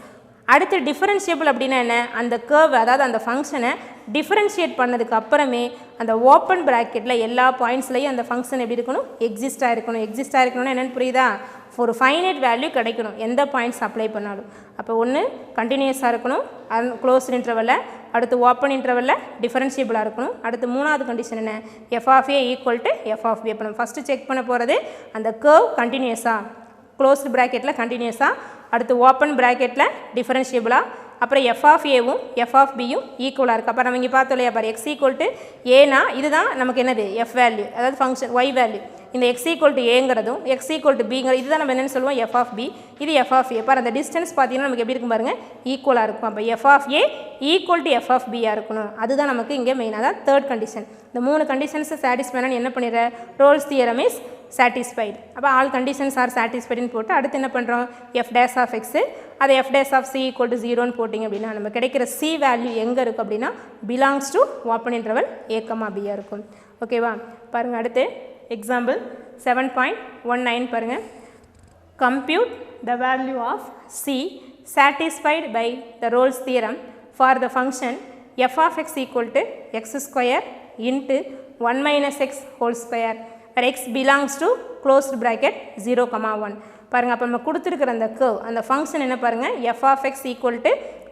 [SPEAKER 3] அடுத்து டிஃபரன்ஷியபிள் அப்படின்னா என்ன அந்த கர்வ் அதாவது அந்த ஃபங்க்ஷனை டிஃபரன்ஷியேட் பண்ணதுக்கு அப்புறமே அந்த ஓப்பன் ப்ராக்கெட்டில் எல்லா பாயிண்ட்ஸ்லையும் அந்த ஃபங்க்ஷன் எப்படி இருக்கணும் எக்ஸிஸ்டாக இருக்கணும்னு என்னென்னு புரியுதா? ஒரு ஃபைனைட் வேல்யூ கிடைக்கணும் எந்த பாயிண்ட்ஸ் அப்ளை பண்ணாலும். அப்போ ஒன்று கண்டினியூஸாக இருக்கணும் க்ளோஸ்ட் இன்டர்வலில், அடுத்து ஓப்பன் இன்டர்வலில் டிஃபரன்ஷியபிளாக இருக்கணும். அடுத்து மூணாவது கண்டிஷன் என்ன f of a equal to f of b. அப்போ நம்ம ஃபஸ்ட்டு செக் பண்ண போகிறது அந்த கர்வ் கண்டினியூஸாக க்ளோஸ்டு ப்ராக்கெட்டில் கண்டினியூஸாக, அடுத்து ஓப்பன் ப்ராக்கெட்டில் டிஃபரன்ஷியபிளாக, அப்புறம் எஃப் ஆஃப் ஏவும் எஃப் ஆஃப் பியும் ஈக்குவலாக இருக்குது. அப்போ நம்ம இங்கே பார்த்தோம் இல்லையா பாரு எக்ஸ் ஈக்குவல் டு ஏனா இதுதான் நமக்கு என்னது எஃப் வேல்யூ அதாவது ஃபங்க்ஷன் ஒய் வேல்யூ. இந்த எக்ஸ் ஈக்குவல் டு ஏங்கிறதும் எக்ஸ் ஈக்குவல் டு பிங்கிறது இதுதான் நம்ம என்னென்னு சொல்லுவோம் எஃப் ஆஃப் பி. இது எஃப் ஆஃப் ஏ. பாரு அந்த டிஸ்டன்ஸ் பார்த்தீங்கன்னா நமக்கு எப்படி இருக்கும் பாருங்கள் ஈக்குவலாக இருக்கும். அப்போ f of a equal to f of பியாக இருக்கணும். அதுதான் நமக்கு இங்கே மெயின். அதான் தேர்ட் கண்டிஷன். இந்த 3 கண்டிஷன்ஸை சாட்டிஸ்ஃபைன்னு என்ன பண்ணிடுற ரோல்ஸ் தியரம் இஸ் சாட்டிஸ்ஃபைடு. அப்போ ஆல் கண்டிஷன்ஸ் ஆர் சாட்டிஸ்ஃபைடுன்னு போட்டு அடுத்து என்ன பண்ணுறோம் எஃப் டேஸ் ஆஃப் எக்ஸு அதை f dash of c equal to 0ன்னு போட்டிங்க அப்படின்னா நம்ம கிடைக்கிற சி வேல்யூ எங்கே இருக்கும் அப்படின்னா belongs to open interval a comma பியாக இருக்கும். ஓகேவா? பாருங்கள் அடுத்து எக்ஸாம்பிள் 7.19 பாருங்கள். Compute the value of c satisfied by the Rolle's theorem for the function f of x equal to x square into 1 minus x whole square where x belongs to closed bracket 0, 1. பாருங்கள் அப்போ நம்ம கொடுத்துருக்குற அந்த curve அந்த function என்ன பாருங்கள் f of x equal to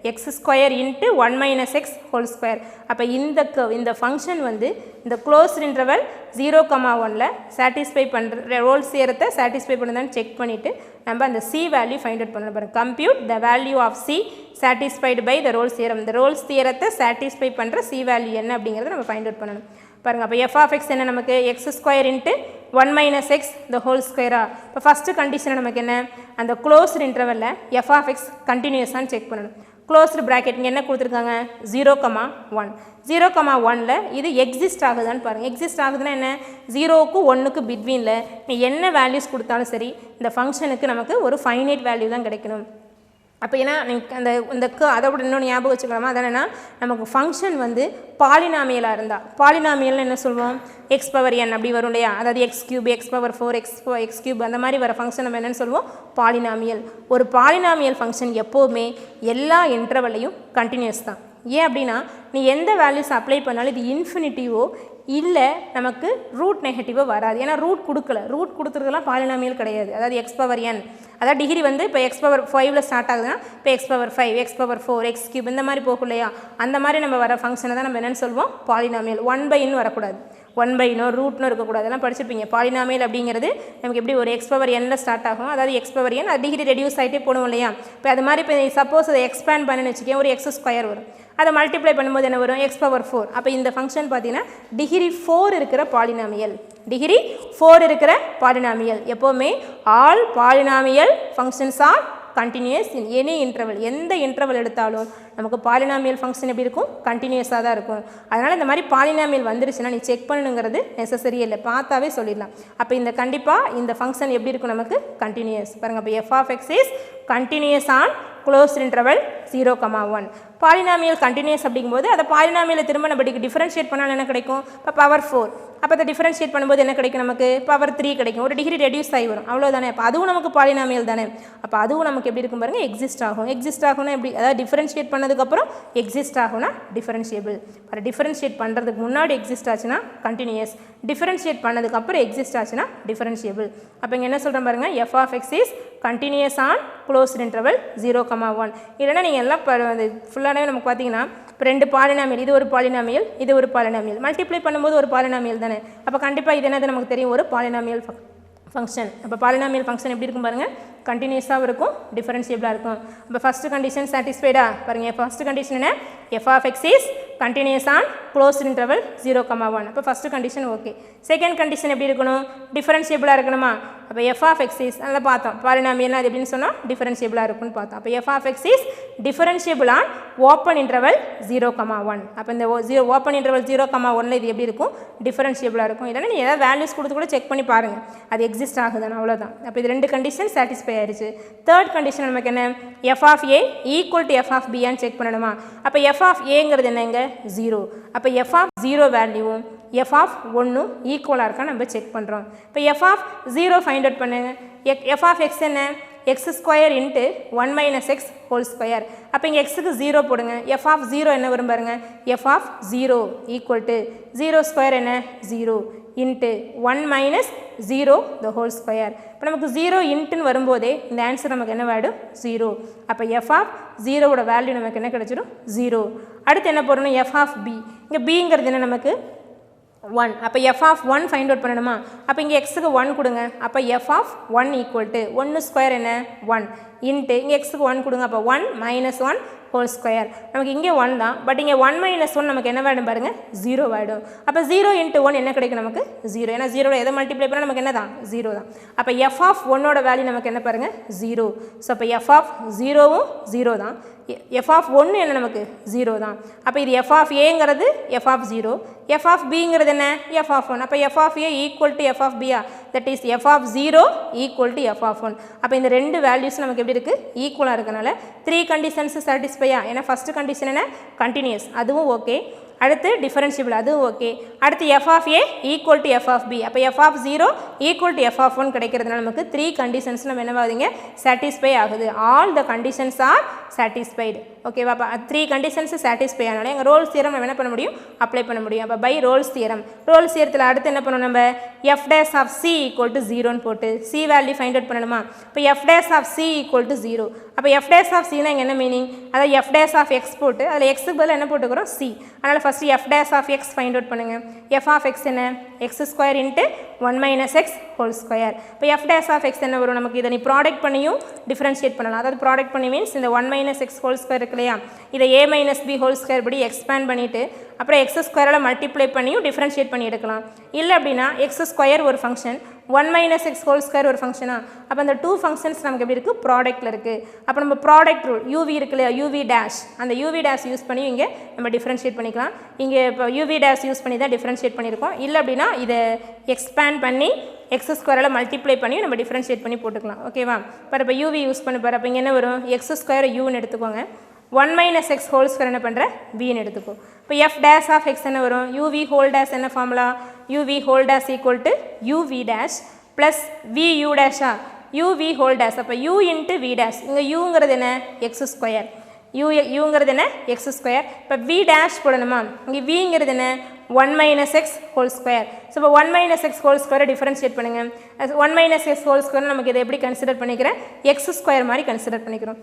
[SPEAKER 3] x square into 1 minus x whole square. அப்போ இந்த கர்வ் இந்த ஃபங்க்ஷன் வந்து இந்த க்ளோஸ்ட் இன்டர்வல் 0, 1ல் சாட்டிஸ்ஃபை பண்ணுற ரோல்ஸ் தியரத்தை சாட்டிஸ்ஃபை பண்ணுதான்னு செக் பண்ணிவிட்டு நம்ம அந்த சி வேல்யூ ஃபைண்ட் அவுட் பண்ணணும். பாருங்கள் compute the value of c satisfied by the Rolle's theorem. இந்த ரோல்ஸ் தியரத்தை சாட்டிஸ்ஃபை பண்ணுற சி வேல்யூ என்ன அப்படிங்கிறத நம்ம ஃபைண்ட் அவுட் பண்ணணும். பாருங்கள் அப்போ எஃப் ஆஃப் எக்ஸ் என்ன நமக்கு x square into 1 minus x the whole square. இப்போ ஃபஸ்ட்டு கண்டிஷன் நமக்கு என்ன அந்த க்ளோஸ்டு இன்டர்வலில் எஃப் ஆஃப் எக்ஸ் கண்டினியூஸான்னு செக் பண்ணணும். க்ளோஸ்டு ப்ராக்கெட் இங்கே என்ன கொடுத்துருக்காங்க 0, 1. 0, 1ல் இது எக்ஸிஸ்ட் ஆகுதான்னு பாருங்கள். எக்ஸிஸ்ட் ஆகுதுன்னா என்ன 0க்கு 1க்கு பிட்வீனில் நீ என்ன வேல்யூஸ் கொடுத்தாலும் சரி இந்த ஃபங்க்ஷனுக்கு நமக்கு ஒரு ஃபைனைட் வேல்யூ தான் கிடைக்கணும். அப்போ ஏன்னா நீங்கள் இந்த அதோட இன்னொன்று ஞாபகம் வச்சுக்கலாமா அதனா நமக்கு ஃபங்க்ஷன் வந்து பாலினாமியலாக இருந்தால் பாலினாமியல்னு என்ன சொல்லுவோம் எக்ஸ் பவர் என் அப்படி வரும் இல்லையா அதாவது X cube X power 4 X cube அந்த மாதிரி வர ஃபங்க்ஷன் நம்ம என்னென்னு சொல்லுவோம் பாலினாமியல். ஒரு பாலினாமியல் ஃபங்க்ஷன் எப்போவுமே எல்லா இன்டர்வல்லையும் கண்டினியூஸ் தான். ஏன் அப்படின்னா நீ எந்த வேல்யூஸ் அப்ளை பண்ணாலும் இது இன்ஃபினிட்டிவோ இல்லை நமக்கு ரூட் நெகட்டிவோ வராது. ஏன்னா ரூட் கொடுக்கல. ரூட் கொடுத்துறதுலாம் பாலினாமியல் கிடையாது. அதாவது எக்ஸ் பவர் என் அதாவது டிகிரி வந்து இப்போ எக்ஸ் பவர் 5ல் ஸ்டார்ட் ஆகுதுன்னா இப்போ X power 5 X power 4 X cube இந்த மாதிரி போகும் இல்லையா அந்த மாதிரி நம்ம வர ஃபங்க்ஷனை தான் நம்ம என்னென்னு சொல்லுவோம் பாலினாமியல். 1/n வரக்கூடாது. 1 by நோ ரூட்னு இருக்கக்கூடாது, அதெல்லாம் படிச்சிருப்பீங்க. பாலினாமியல் அப்படிங்கிறது நமக்கு எப்படி ஒரு எக்ஸ் பவர் என்ல ஸ்டார்ட் ஆகும், அதாவது எக்ஸ் பவர் என் அது டிகிரி ரெடியூஸ் ஆகிட்டே போடுவோம் இல்லையா. இப்போ அது மாதிரி இப்போ சப்போஸ் அதை எக்ஸ்பேண்ட் பண்ணுன்னு வச்சுக்கேன், ஒரு எக்ஸ் ஸ்கொயர் வரும், அதை மல்டிப்ளை பண்ணும்போது என்ன வரும், எக்ஸ் பவர் 4. அப்போ இந்த ஃபங்க்ஷன் பார்த்தீங்கன்னா டிகிரி 4 இருக்கிற பாலினாமியல், டிகிரி 4 இருக்கிற பாலினாமியல். எப்போவுமே all polynomial functions are continuous in any interval, எந்த இன்டர்வல் எடுத்தாலும் நமக்கு பாலினாமியல் ஃபங்க்ஷன் எப்படி இருக்கும், கண்டினியூஸாக தான் இருக்கும். அதனால் இந்த மாதிரி பாலினாமியல் வந்துருச்சுன்னா நீ செக் பண்ணணுங்கிறது நெசசரி இல்லை, பார்த்தாவே சொல்லிடலாம். அப்போ இந்த கண்டிப்பாக இந்த ஃபங்க்ஷன் எப்படி இருக்கும், நமக்கு கண்டினியூஸ். பாருங்கள், அப்போ f of x is continuous on closed interval 0,1. Polynomial continuous அப்படிங்கும்போது அதை பாலினாமியலை திரும்ப நம்ம டிஃபரன்ஷியேட் பண்ணால் என்ன கிடைக்கும், இப்போ பவர் 4. அப்போ அதை டிஃபரன்ஷியேட் பண்ணும்போது என்ன கிடைக்கும், நமக்கு பவர் 3 கிடைக்கும், ஒரு டிகிரி ரெடியூஸ் ஆகி வரும், அவ்வளோதானே. அப்போ அதுவும் நமக்கு பாலினாமியல் தானே, அப்போ அதுவும் நமக்கு எப்படி இருக்கும் பாருங்கள், எக்ஸிஸ்ட் ஆகும். எக்ஸிஸ்ட் ஆகும்னா எப்படி, அதாவது டிஃபரன்ஷியேட் பண்ணதுக்கப்புறம் எக்ஸிஸ்ட் ஆகும்னா டிஃபரன்ஷியபிள். இப்போ டிஃபரன்ஷியேட் பண்ணுறதுக்கு முன்னாடி எக்ஸிஸ்ட் ஆச்சுன்னா கண்டினியூஸ், டிஃபரன்ஷியேட் பண்ணதுக்கப்புறம் எக்ஸிஸ்ட் ஆச்சுன்னா டிஃபரன்ஷியபிள். அப்போ இங்கே என்ன சொல்கிறேன் பாருங்கள், f of x is continuous on closed interval 0,1. இல்லைனா நீங்கள் எல்லாம் ஃபுல்லாகவே நமக்கு பார்த்தீங்கன்னா இப்போ 2 பாலினாமியல், இது ஒரு பாலினாமியல், இது ஒரு பாலினாமியல், மல்டிப்ளை பண்ணும்போது ஒரு பாலினாமியல் தானே. அப்போ கண்டிப்பாக இது என்னது நமக்கு தெரியும், ஒரு பாலினாமியல் ஃபங்க்ஷன். அப்போ பாலினாமியல் ஃபங்க்ஷன் எப்படி இருக்கும் பாருங்கள், கண்டினியூஸாகவும் இருக்கும், டிஃபரன்ஷியபிளாக இருக்கும். அப்போ ஃபஸ்ட்டு கண்டிஷன் சாட்டிஸ்ஃபைடா பாருங்கள். ஃபஸ்ட்டு கண்டிஷன் என்ன, f of x is continuous on closed interval 0,1. அப்போ first condition okay. Second condition எப்படி இருக்கணும், டிஃபரன்ஷியபிளாக இருக்கணுமா. அப்போ எஃப் ஆஃப் எக்ஸ் இஸ் நல்லா பார்த்தோம், பாலினாமியல்னா அது எப்படின்னு சொன்னால் டிஃபரன்ஷியபிளாக இருக்குன்னு பார்த்தோம். அப்போ f of x is differentiable on open interval 0,1. அப்போ இந்த ஓப்பன் இன்டர்வல் 0,1 இது எப்படி இருக்கும், டிஃபரன்ஷியபிளாக இருக்கும். இல்லைன்னா நீங்கள் ஏதாவது வேல்யூஸ் கொடுத்து கூட செக் பண்ணி பாருங்கள் அது எக்ஸிஸ்ட் ஆகுதுன்னு, அவ்வளோதான். அப்போ இது 2 கண்டிஷன் சாட்டிஸ்ஃபை ஆயிடுச்சு. தேர்ட் கண்டிஷன் நமக்கு என்ன, f of a equal to f of பியான்னு செக் பண்ணணுமா. அப்போ எஃப் ஆஃப் ஏங்கிறது என்னங்க, 0. அப்போ எஃப் ஆஃப் 0 வேல்யூவும் எஃப் ஆஃப் 1 ஈக்குவலாக இருக்கா நம்ம செக் பண்ணுறோம். இப்போ எஃப் ஆஃப் 0 ஃபைண்ட் அவுட் பண்ணுங்க. எஃப் ஆஃப் எக்ஸ் என்ன, x square into 1 - x whole square. அப்போ இங்கே எக்ஸுக்கு 0 போடுங்க. எஃப் ஆஃப் 0 என்ன வரும் பாருங்க, f of 0 equal to 0 square என்ன 0 இன்ட்டு 1 - 0 த ஹோல் ஸ்கொயர். இப்போ நமக்கு 0 இன்ட்டுன்னு வரும்போதே இந்த ஆன்சர் நமக்கு என்ன வேல்யூ 0. அப்போ எஃப் ஆஃப் 0வோட வேல்யூ நமக்கு என்ன கிடைச்சிடும் 0. அடுத்து என்ன போடணும், எஃப் ஆஃப் பி. இங்கே பிங்கிறது என்ன நமக்கு 1. அப்போ எஃப் ஆஃப் 1 ஃபைண்ட் அவுட் பண்ணணுமா. அப்போ இங்கே எக்ஸுக்கு 1 கொடுங்க. அப்போ f of 1 equal to 1 square என்ன 1 இன்ட்டு இங்கே எக்ஸுக்கு 1 கொடுங்க. அப்போ 1 - 1 ஹோல் ஸ்கொயர். நமக்கு இங்கே 1 தான், பட் இங்கே 1 - 1 நமக்கு என்ன வேணும் பாருங்கள் 0 ஆகிடும். அப்போ 0 × 1 என்ன கிடைக்கும் நமக்கு 0. ஏன்னா 0 எதை மல்டிப்ளை பண்ணால் நமக்கு என்ன தான் 0 தான். அப்போ எஃப் ஆஃப் 1ஓட வேல்யூ நமக்கு என்ன பாருங்கள் 0. ஸோ அப்போ எஃப் ஆஃப் 0வும் 0 தான், எஃப் ஆஃப் 1 என்ன நமக்கு 0 தான். அப்போ இது எஃப் ஆஃப் ஏங்கிறது எஃப் ஆஃப் 0, எஃப் ஆஃப் பிங்கிறது என்ன எஃப் ஆஃப் 1. அப்போ f of a equal to f of பியா, that is f of 0 equal to f of 1. அப்போ இந்த 2 வேல்யூஸ் நமக்கு எப்படி இருக்குது ஈக்குவலாக இருக்கனால 3 கண்டிஷன்ஸ் சாட்டிஸ்ஃபையா. ஏன்னா ஃபஸ்ட்டு கண்டிஷன் என்ன கண்டினியூஸ், அதுவும் ஓகே. அடுத்து டிஃபரன்ஷியபிள், அதுவும் ஓகே. அடுத்து f of a equal to f of b. அப்போ f of 0 equal to f of 1 கிடைக்கிறதுனால நமக்கு 3 கண்டிஷன்ஸ் நம்ம என்னவாகுதுங்க சாட்டிஸ்ஃபை ஆகுது. All the conditions are satisfied. ஓகேவா. அப்போ 3 கண்டிஷன்ஸ் சாட்டிஸ்ஃபை ஆனாலே எங்கள் ரோல்ஸ் தியரம் நம்ம என்ன பண்ண முடியும் அப்ளை பண்ண முடியும். அப்போ பை ரோல்ஸ் தியரம். ரோல்ஸ் தியரத்தில் அடுத்து என்ன பண்ணணும் நம்ம f dash of c equal to 0ன்னு போட்டு சி வேல்யூ ஃபைண்ட் அவுட் பண்ணணுமா. இப்போ f dash of c equal to 0. அப்போ எஃப் டேஸ் ஆஃப் சினா இங்கே என்ன மீனிங், அதாவது எஃப் டேஸ் ஆஃப் எக்ஸ் போட்டு அதில் எக்ஸுக்கு பதில் என்ன போட்டுக்கிறோம் சி. அதனால் first f dash of x find out பண்ணுங்கள். எஃப் ஆஃப் எக்ஸ் என்ன x square into 1 - x whole square. இப்போ எஃப் டேஸ் ஆஃப் எக்ஸ் என்ன வரும் நமக்கு, இதை நீ ப்ராடக்ட் பண்ணியும் டிஃபரன்ஷியேட் பண்ணலாம். அதாவது ப்ராடக்ட் பண்ணி மீன்ஸ் இந்த 1 - எக்ஸ் ஹோல் ஸ்கொயர் இருக்கு இல்லையா, இதை a - b ஹோல் ஸ்கொயர் படி எக்ஸ்பேண்ட் பண்ணிவிட்டு அப்புறம் எக்ஸ் ஸ்கொயரால் மல்டிப்ளை பண்ணியும் டிஃபரன்ஷியேட் பண்ணி எடுக்கலாம். இல்லை அப்படின்னா எக்ஸ் ஸ்கொயர் ஒரு ஃபங்க்ஷன் 1 - எக்ஸ் ஹோல் ஸ்கொயர் ஒரு ஃபங்க்ஷனா. அப்போ அந்த 2 ஃபங்க்ஷன்ஸ் நமக்கு எப்படி இருக்குது ப்ராடக்ட்டில் இருக்குது. அப்போ நம்ம ப்ராடக்ட் ரூல் யூவி இருக்கு இல்லையா, யூவி டேஷ், அந்த யூவி டேஷ் யூஸ் பண்ணி இங்கே நம்ம டிஃபரன்ஷியேட் பண்ணிக்கலாம். இங்கே இப்போ யூவி டேஷ் யூஸ் பண்ணி தான் டிஃபரன்ஷியேட் பண்ணியிருக்கோம். இல்லை அப்படின்னா இதை எக்ஸ்பேண்ட் பண்ணி எக்ஸ் ஸ்கொயரால் மல்டிப்ளை பண்ணி நம்ம டிஃபரன்ஷியேட் பண்ணி போட்டுக்கலாம். ஓகேவா. இப்போ யூவி யூஸ் பண்ணி பாரு. அப்போ இங்கே என்ன வரும் எக்ஸ் ஸ்கொயர் யூன்னு எடுத்துக்கோங்க. 1 - எக்ஸ் ஹோல் ஸ்கொயர் என்ன பண்ணுற பின்னு எடுத்துக்கோ. இப்போ எஃப் டேஷ் ஆஃப் எக்ஸ் என்ன வரும் யூவி ஹோல் டேஷ் என்ன formula, u v whole dash equal to u v dash plus v u டேஷா யூவி ஹோல் டேஷ். அப்போ யூ இன்ட்டு வி டேஷ், இங்கே யூங்கிறது என்ன எக்ஸ் ஸ்கொயர், யூங்கிறது என்ன எக்ஸ் ஸ்கொயர். இப்போ வி டேஷ் போடணுமா, இங்கே விங்கிறது என்ன 1 - எக்ஸ் ஹோல் ஸ்கொயர். ஸோ இப்போ 1 - எக்ஸ் ஹோல் ஸ்கொயரை டிஃபரன்ஷியேட் பண்ணுங்கள். 1 - எக்ஸ் ஹோல் ஸ்கொயர் நமக்கு இதை எப்படி கன்சிடர் பண்ணிக்கிறேன் எக்ஸ் ஸ்கொயர் மாதிரி கன்சிடர் பண்ணிக்கிறோம்.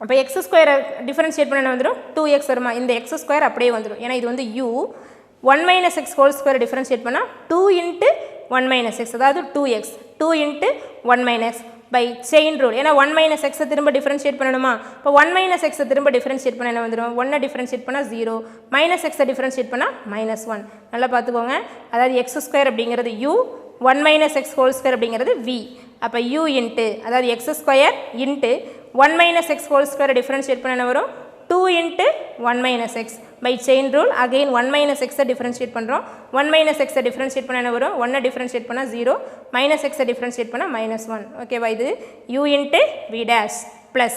[SPEAKER 3] அப்போ எக்ஸ் ஸ்கொயரை டிஃபரன்ஷியேட் பண்ண வந்துடும் 2x வருமா, இந்த எக்ஸ் ஸ்கொயர் அப்படியே வந்துடும். ஏன்னா இது வந்து u, 1 minus x whole square differentiate பண்ணால் 2 into 1 minus x அதாவது 2x 2 into 1 minus by chain rule ஏன்னா 1 minus x திரும்ப டிஃபரன்ஷியேட் பண்ணணுமா இப்போ 1 minus x திரும்ப டிஃபரன்ஷியேட் பண்ண என்ன வந்துடும் 1 டிஃபரன்ஷியேட் பண்ணால் 0 minus x டிஃபரன்ஷியேட் பண்ணால் -1 நல்லா பார்த்துக்கோங்க அதாவது x ஸ்கொயர் அப்படிங்கிறது u 1 minus x whole square அப்படிங்கிறது v அப்போ u into அதாவது x square into 1 minus x whole square differentiate பண்ண என்ன வரும் 2 into 1 minus x by chain rule again 1 minus x differentiate பண்ணுறோம் 1 minus x differentiate பண்ண என்ன வரும் 1 differentiate பண்ண 0 minus x differentiate பண்ண -1 ஓகேவா இது u into v dash plus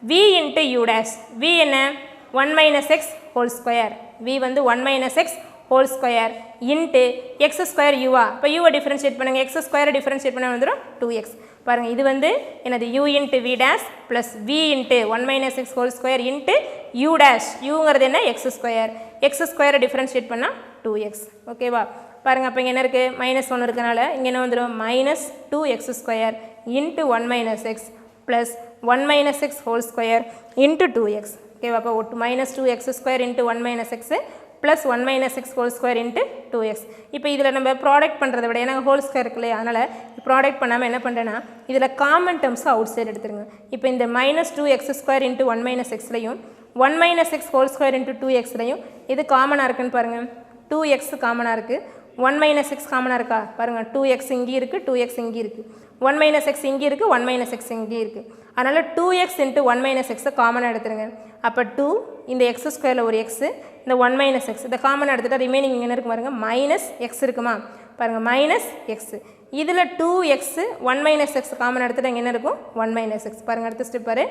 [SPEAKER 3] v into u dash v என்ன 1 minus x whole square v வந்து 1 minus x whole square into x square u இப்போ u differentiate பண்ணுங்க x square differentiate பண்ண வந்துடும் 2x பாருங்க இது வந்து என்னது u into v dash plus v into 1 minus x whole square into u dash uங்கிறது என்ன x square differentiate பண்ணா 2x ஓகேவா பாருங்க அப்போ இங்கே என்ன இருக்குது -1 இருக்கனால இங்கே என்ன வந்துடும் -2x square into 1 minus x plus 1 minus x whole square into 2x ஓகேவா அப்போ -2x square into 1 minus x plus 1 minus x whole square into 2x இப்போ இதில் நம்ம ப்ராடக்ட் பண்ணுறதை விட ஏன்னா ஹோல் ஸ்கொயர் இருக்கு இல்லையா அதனால் ப்ராடக்ட் பண்ணாமல் என்ன பண்ணுறேன்னா இதில் காமன் டேர்ம்ஸை அவுட் சைடு எடுத்துருங்க இப்போ இந்த -2x square into 1 minus xலையும் 1 minus x whole square into 2xலையும் இது காமனாக இருக்குன்னு பாருங்கள் 2x காமனாக இருக்குது 1 minus x காமனாக இருக்கா பாருங்கள் 2x இங்கே இருக்குது 2x இங்கே இருக்குது 1 minus x இங்கே இருக்குது 1 minus x இங்கே இருக்குது அதனால் 2x into 1 minus x காமனாக எடுத்துருங்க அப்போ 2 இந்த x ஸ்கொயரில் ஒரு x இந்த 1 minus x இந்த காமனாக எடுத்துகிட்டா ரிமைனிங் இங்கே என்ன இருக்கு பாருங்கள் -x இருக்குமா பாருங்கள் -x இதில் 2x 1 minus x காமனாக எடுத்துகிட்டா இங்கே என்ன இருக்கும் 1 minus x பாருங்கள் அடுத்த ஸ்டெப் பாரு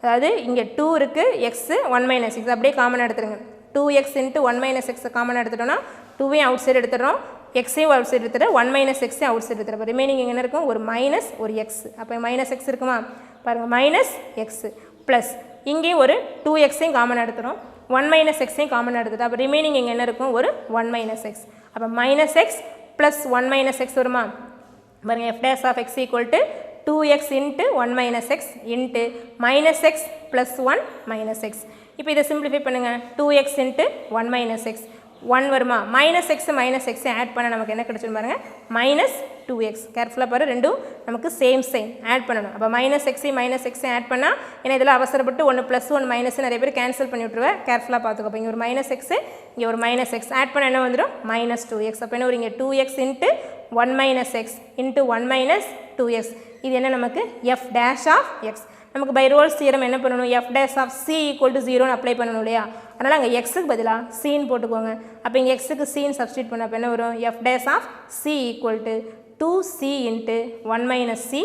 [SPEAKER 3] அதாவது இங்கே 2 இருக்குது x 1 minus x அப்படியே காமனாக எடுத்துருங்க 2x into 1 minus x காமனாக எடுத்துட்டோம்னா 2வையும் அவுட் சைடு எடுத்துடுறோம் எக்ஸையும் அவுட் சைடு எடுத்துகிட்டு 1 minus x அவுட் சைடு எடுத்துகிட்டு ரிமைனிங் இங்கே என்ன இருக்கும் ஒரு மைனஸ் ஒரு எக்ஸ் அப்போ -x இருக்குமா பாருங்கள் -x ப்ளஸ் இங்கே ஒரு 2xையும் காமனாக எடுத்துகிறோம் 1 minus xையும் காமனாக எடுத்துகிட்டு அப்போ ரிமைனிங் இங்கே என்ன இருக்கும் ஒரு 1 minus x அப்போ -x ப்ளஸ் 1 minus x வருமா பாருங்கள் f dash of x equal to 2x into 1 minus x into -x plus 1 minus x இப்போ இதை சிம்பிளிஃபை பண்ணுங்கள் 2x into 1 minus x 1 வருமா -x ஆட் பண்ண நமக்கு என்ன கிடைச்சிடும் பாருங்கள் -2x கேர்ஃபுல்லாக பாரு ரெண்டும் நமக்கு சேம் சைன் ஆட் பண்ணணும் அப்போ -x ஆட் பண்ணால் ஏன்னா இதில் அவசரப்பட்டு 1 + 1 மைனஸ் நிறைய பேர் கேன்சல் பண்ணி விட்ருவேன் கேர்ஃபுல்லாக பார்த்துக்கோ அப்போ இங்கே ஒரு -x இங்கே ஒரு -x ஆட் பண்ண என்ன வந்துடும் -2x அப்போ என்ன ஒரு இங்கே 2x into 1 minus x into 1 minus 2x இது என்ன நமக்கு f dash of x நமக்கு பை ரோல்ஸ் தியரம் என்ன பண்ணணும் f dash of c equal to 0 apply பண்ணணும் இல்லையா அதனால் அங்கே எக்ஸுக்கு பதிலாக சீன் போட்டுக்கோங்க அப்போ இங்கே எக்ஸுக்கு சீன் சப்ஸ்டியூட் பண்ண அப்போ என்ன வரும் f dash of c equal to 2c into 1 minus c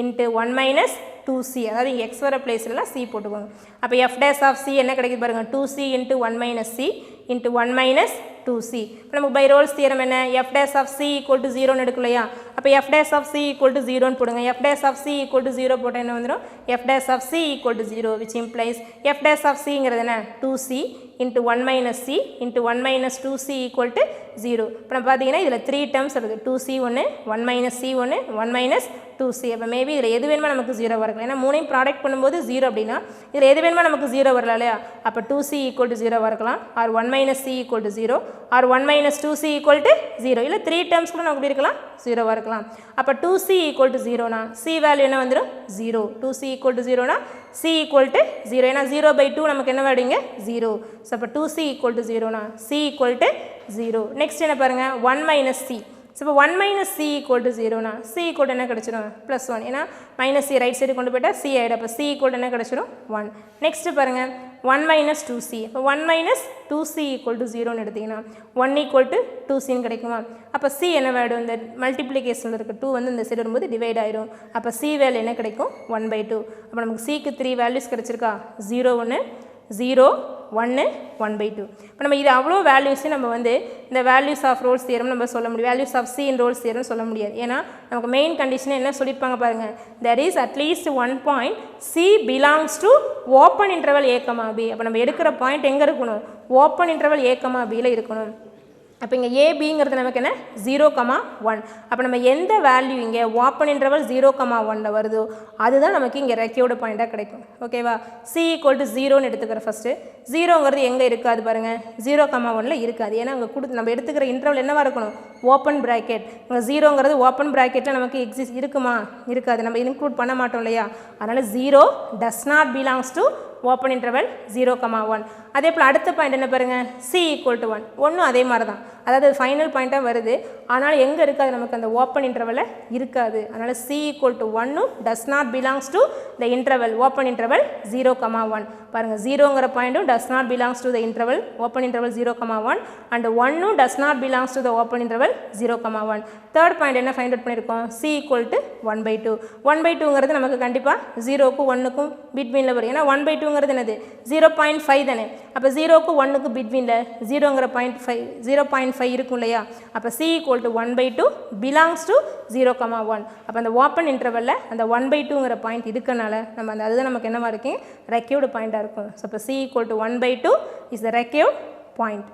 [SPEAKER 3] into 1 minus 2c அதாவது இங்கே எக்ஸ் வர பிளேஸ்லாம் c போட்டுக்கோங்க அப்போ f dash of c என்ன கிடைக்குது பாருங்கள் 2c into 1 minus c into 1 minus 2c இப்போ நமக்கு பை ரோல்ஸ் தியரம் என்ன f dash of c equal to 0 எடுக்கும் இல்லையா அப்போ f dash of c equal to 0 போடுங்க f dash of c equal to 0 போட்டால் என்ன வந்துடும் f dash of c equal to 0 which implies f dash of c என்ன 2c into 1 minus c into 1 minus 2c equal to 0 இப்போ நம்ம பார்த்தீங்கன்னா இதில் 3 terms இருக்குது 2c ஒன்று 1 minus c ஒன்று 1 minus 2c அப்போ மேபி இதில் எது வேணுமா நமக்கு 0 வரலாம் ஏன்னா மூணையும் ப்ராடக்ட் பண்ணும்போது 0 அப்படின்னா இதில் எது வேணுமா நமக்கு 0 வரலாம் இல்லையா அப்போ 2c equal to 0 வரலாம் or 1 minus c equal to 0 or 1 minus 2c equal to 0 இல்லை 3 டேர்ம்ஸ் கூட நமக்கு இருக்கலாம் 0 இருக்கலாம் அப்போ 2c equal to 0னா c value என்ன வந்துடும் 0 2c equal to 0னா c equal to 0 ஏன்னா 0/2 நமக்கு என்ன வேடுங்க 0 ஸோ அப்போ 2c equal to 0னா c equal to 0 next என்ன பாருங்கள் 1 minus c ஸோ இப்போ 1 minus c equal to 0னா c equal to என்ன கிடச்சிடும் +1 ஏன்னா -c ரைட் சைடு கொண்டு போய்ட்டா c ஆகிடும் அப்போ c equal to என்ன கிடச்சிடும் 1 நெக்ஸ்ட்டு பாருங்கள் 1 minus 2c இப்போ 1 minus 2c equal to 0ன்னு எடுத்திங்கன்னா 1 equal to 2cன்னு கிடைக்குமா அப்போ c என்ன வேடும் இந்த மல்டிப்ளிகேஷனில் இருக்குது 2 வந்து இந்த சைடு வரும்போது டிவைட் ஆகிடும் அப்போ c வேல்யூ என்ன கிடைக்கும் 1/2 அப்போ நமக்கு cக்கு 3 வேல்யூஸ் கிடச்சிருக்கா 0 1 0 1 1/2 இப்போ நம்ம இது அவ்வளோ வேல்யூஸையும் நம்ம வந்து இந்த வேல்யூஸ் ஆஃப் ரோல்ஸ் தியரம் நம்ம சொல்ல முடியும் values of c in Rolle's theorem சொல்ல முடியாது ஏன்னா நமக்கு மெயின் கண்டிஷன் என்ன சொல்லியிருப்பாங்க பாருங்கள் there is at least one point c belongs to open interval a, b அப்போ நம்ம எடுக்கிற பாயிண்ட் எங்கே இருக்கணும் ஓப்பன் இன்டர்வல் a, bல இருக்கணும் அப்போ இங்கே ஏபிங்கிறது நமக்கு என்ன 0,1. அப்போ நம்ம எந்த வேல்யூ இங்கே ஓப்பன் இன்டர்வல் 0,1 வருதோ அதுதான் நமக்கு இங்கே ரெக்யூர்டு பாயிண்ட்டாக கிடைக்கும். ஓகேவா? சி ஈக்குவல் டு 0ன்னு எடுத்துக்கிறேன். ஃபஸ்ட்டு 0ங்கிறது எங்கே இருக்காது பாருங்கள், 0,1 இருக்காது. ஏன்னா அங்கே நம்ம எடுத்துக்கிற இன்டர்வல் என்னவாக இருக்கணும், ஓப்பன் ப்ராக்கெட். இங்கே 0ங்கிறது ஓப்பன் ப்ராக்கெட்டில் நமக்கு இருக்குமா, இருக்காது. நம்ம இன்க்ளூட் பண்ண மாட்டோம் இல்லையா? அதனால் 0 does not belongs to open interval 0,1. அதே போல் அடுத்த பாயிண்ட் என்ன பாருங்கள், சி ஈக்குவல் டு 1. ஒன்றும் அதே மாதிரி தான், அதாவது ஃபைனல் பாயிண்ட்டாக வருது. ஆனால் எங்கே இருக்காது, நமக்கு அந்த ஓப்பன் இன்டர்வலில் இருக்காது. அதனால் C equal to 1 does not belongs to the interval open interval 0,1. பாருங்கள், 0ங்கிற பாயிண்ட்டும் does not belongs to the interval open interval 0,1 and 1 does not belongs to the open interval 0,1. Third point என்ன ஃபைண்ட் அவுட் பண்ணியிருக்கோம், C equal to 1/2. 1/2ங்கிறது நமக்கு கண்டிப்பாக 0க்கும் 1க்கும் பிட்வீனில் வரும். ஏன்னா 1/2ங்கிறது என்னது 0.5 தானே. அப்போ 0க்கும் 1க்கும் பிட்வீனில் 0ங்கிற 0.5 இருக்கும் இல்லையா? அப்போ C equal to 1/2 belongs to 0,1. அப்போ அந்த ஓப்பன் இன்டர்வலில் அந்த 1/2ங்கிற பாயிண்ட் இருக்கனால நம்ம அதுதான் நமக்கு என்னவா இருக்கும், ரெக்யூர்டு பாயிண்ட்டாக இருக்கும். ஸோ இப்போ C equal to 1/2 is the required point.